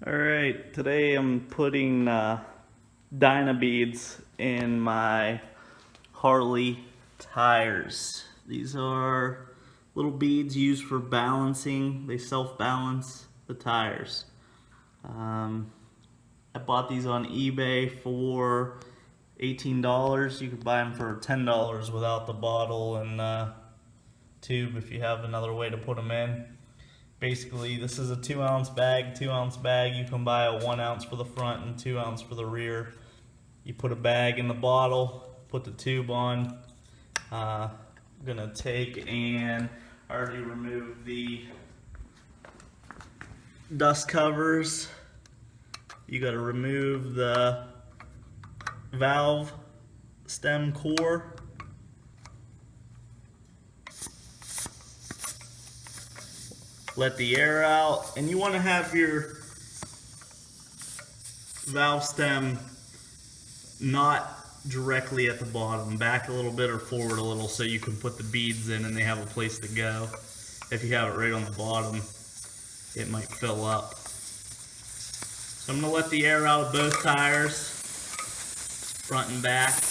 Alright, today I'm putting Dyna beads in my Harley tires. These are little beads used for balancing. They self-balance the tires. I bought these on eBay for $18. You could buy them for $10 without the bottle and tube if you have another way to put them in. Basically, this is a 2-ounce bag. 2-ounce bag. You can buy a 1 ounce for the front and 2 ounce for the rear. You put a bag in the bottle, put the tube on. I'm gonna take and already remove the dust covers. You gotta remove the valve stem core. Let the air out, and you want to have your valve stem not directly at the bottom, back a little bit or forward a little so you can put the beads in and they have a place to go. If you have it right on the bottom, it might fill up. So I'm going to let the air out of both tires, front and back.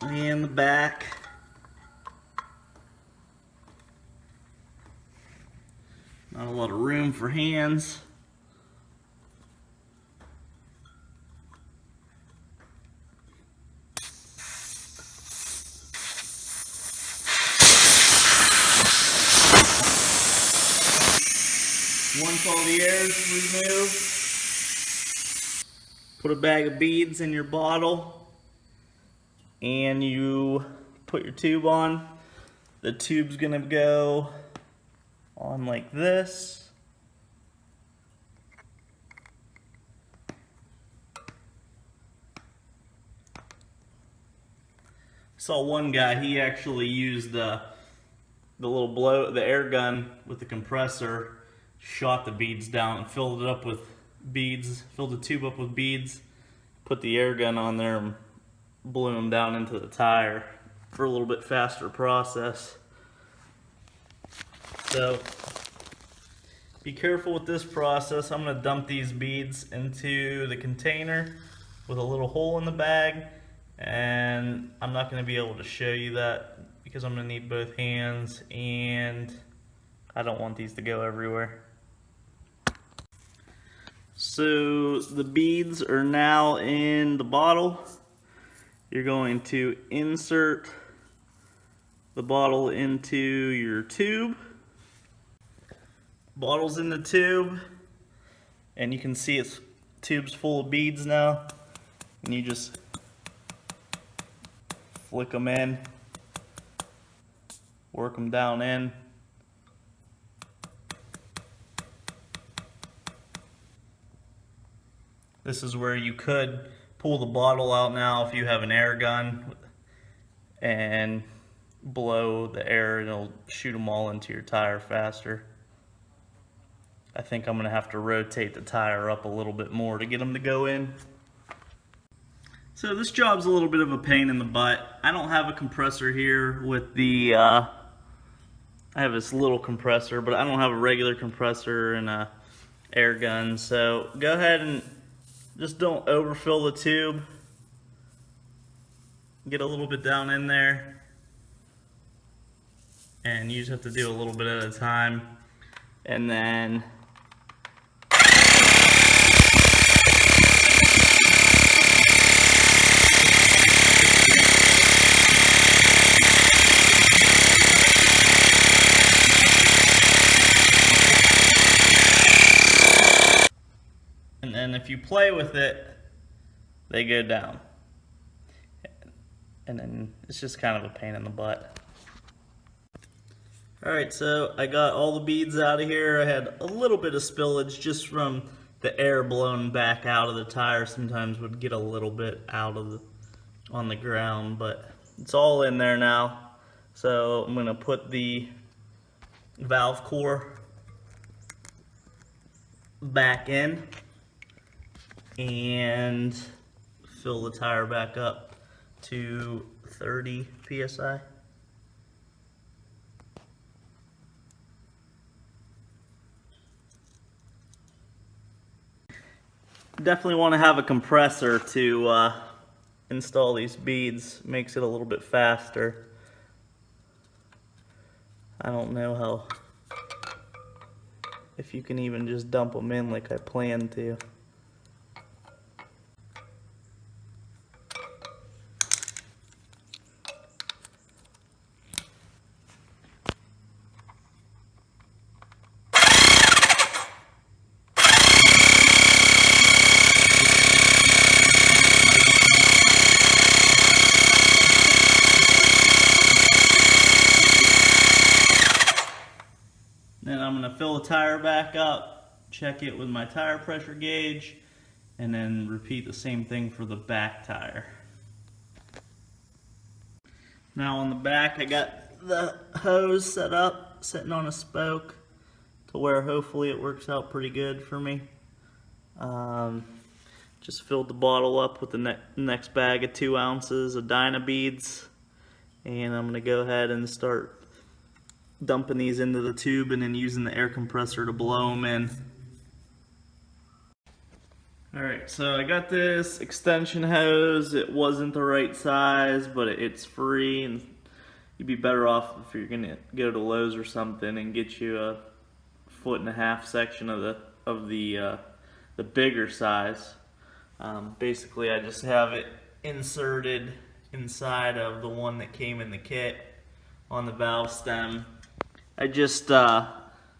And the back. Not a lot of room for hands. Once all the air is removed, put a bag of beads in your bottle and you put your tube on. The tube's gonna go on like this. Saw one guy, he actually used the air gun with the compressor, shot the beads down and filled it up with beads, filled the tube up with beads, put the air gun on there and blew them down into the tire for a little bit faster process. So be careful with this process. I'm going to dump these beads into the container with a little hole in the bag, and I'm not going to be able to show you that because I'm going to need both hands and I don't want these to go everywhere. So the beads are now in the bottle. You're going to insert the bottle into your tube. Bottle's in the tube, and you can see it's tube's full of beads now. And you just flick them in, work them down in. This is where you could pull the bottle out now if you have an air gun and blow the air and it'll shoot them all into your tire faster. I think I'm going to have to rotate the tire up a little bit more to get them to go in. So this job's a little bit of a pain in the butt. I don't have a compressor here with the, I have this little compressor, but I don't have a regular compressor and a air gun. So go ahead and just don't overfill the tube. Get a little bit down in there. And you just have to do a little bit at a time. And then if you play with it, they go down. And then it's just kind of a pain in the butt. Alright, so I got all the beads out of here. I had a little bit of spillage just from the air blown back out of the tire. Sometimes would get a little bit out of on the ground, but it's all in there now. So I'm going to put the valve core back in and fill the tire back up to 30 psi. definitely want to have a compressor to install these beads. Makes it a little bit faster. I don't know how, if you can even just dump them in like I planned to. Then I'm going to fill the tire back up, check it with my tire pressure gauge, and then repeat the same thing for the back tire. Now on the back I got the hose set up, sitting on a spoke to where hopefully it works out pretty good for me. Just filled the bottle up with the next bag of 2 ounces of Dyna beads, and I'm going to go ahead and start dumping these into the tube and then using the air compressor to blow them in. Alright, so I got this extension hose. It wasn't the right size, but it's free, and you'd be better off if you're gonna go to Lowe's or something and get you a 1.5 foot section of the bigger size. Basically, I just have it inserted inside of the one that came in the kit on the valve stem. I just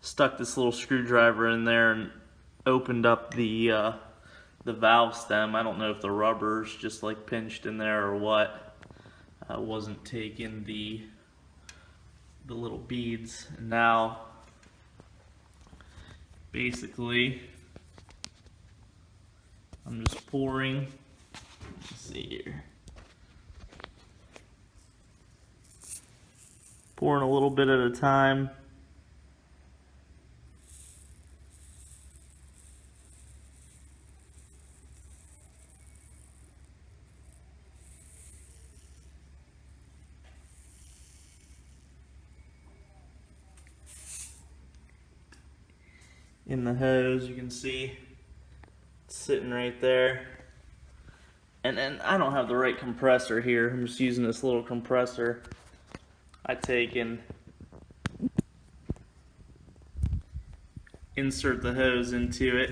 stuck this little screwdriver in there and opened up the valve stem. I don't know if the rubber's just like pinched in there or what. I wasn't taking the little beads. And now, basically, I'm just pouring. Let's see here. Pouring a little bit at a time. In the hose, you can see it's sitting right there. And then I don't have the right compressor here. I'm just using this little compressor. I take and insert the hose into it,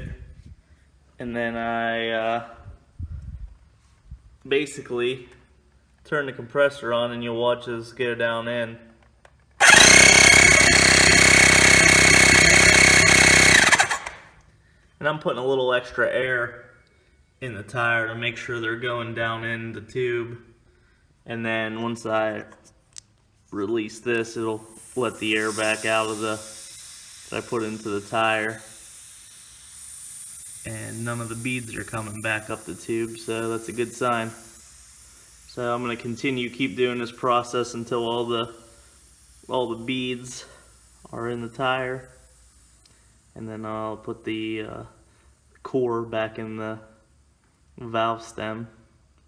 and then I basically turn the compressor on, and you'll watch this go down in. And I'm putting a little extra air in the tire to make sure they're going down in the tube. And then once I release this, it'll let the air back out of that I put into the tire. And none of the beads are coming back up the tube, so that's a good sign. So I'm going to keep doing this process until all the beads are in the tire. And then I'll put the core back in the valve stem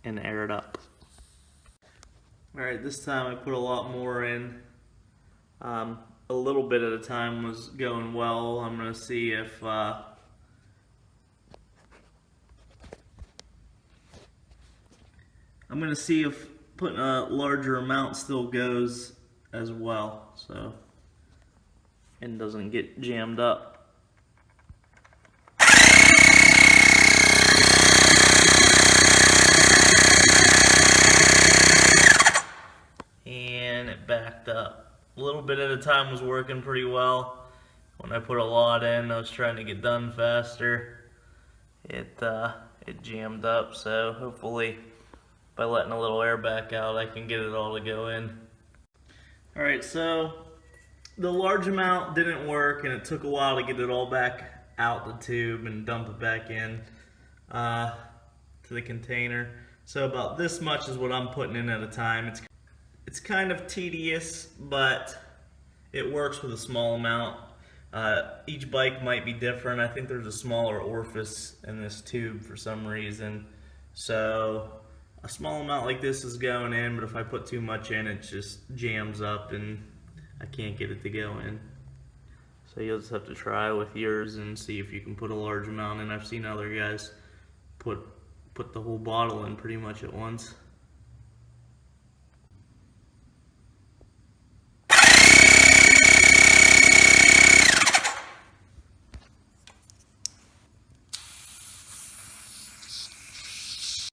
and air it up. Alright, this time I put a lot more in. A little bit at a time was going well. I'm going to see if putting a larger amount still goes as well, so and doesn't get jammed up. And it backed up. A little bit at a time was working pretty well. When I put a lot in, I was trying to get done faster. It jammed up, so hopefully by letting a little air back out, I can get it all to go in. Alright, so the large amount didn't work, and it took a while to get it all back out the tube and dump it back in to the container. So about this much is what I'm putting in at a time. It's kind of tedious, but it works with a small amount. Each bike might be different. I think there's a smaller orifice in this tube for some reason. So a small amount like this is going in, but if I put too much in, it just jams up and I can't get it to go in. So you'll just have to try with yours and see if you can put a large amount in. I've seen other guys put the whole bottle in pretty much at once.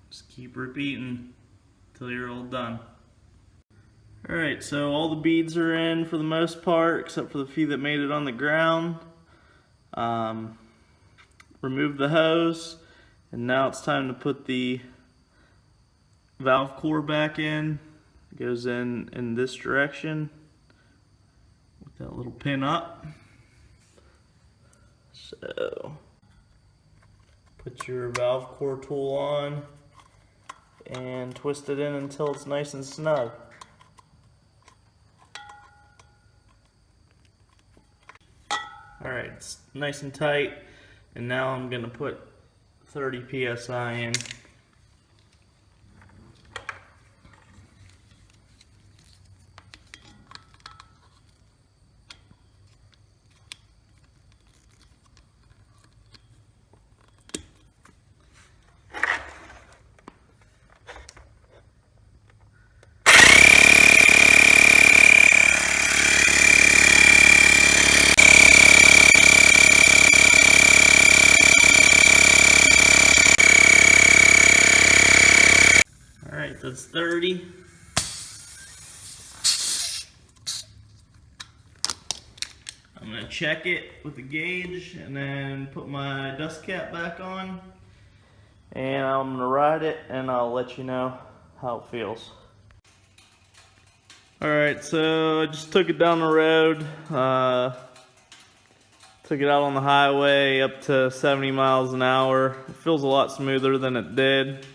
Just keep repeating till you're all done. Alright, so all the beads are in for the most part, except for the few that made it on the ground. Remove the hose, and now it's time to put the valve core back in. It goes in this direction with that little pin up. So put your valve core tool on and twist it in until it's nice and snug. Alright, it's nice and tight, and now I'm going to put 30 psi in. Alright, that's 30. I'm going to check it with the gauge and then put my dust cap back on. And I'm going to ride it and I'll let you know how it feels. Alright, so I just took it down the road. Took it out on the highway up to 70 miles an hour. It feels a lot smoother than it did.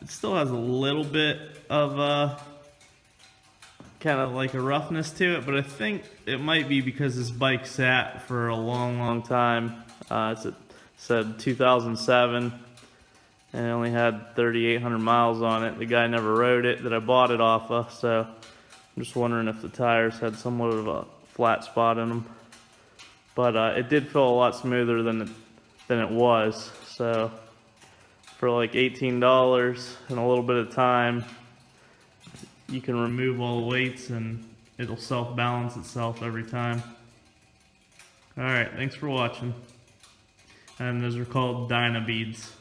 It still has a little bit of kind of like a roughness to it, but I think it might be because this bike sat for a long time. It said 2007 and it only had 3,800 miles on it. The guy never rode it that I bought it off of, so I'm just wondering if the tires had somewhat of a flat spot in them. But it did feel a lot smoother than it was. So for like $18 and a little bit of time, you can remove all the weights and it'll self-balance itself every time. Alright, thanks for watching. And those are called Dyna beads.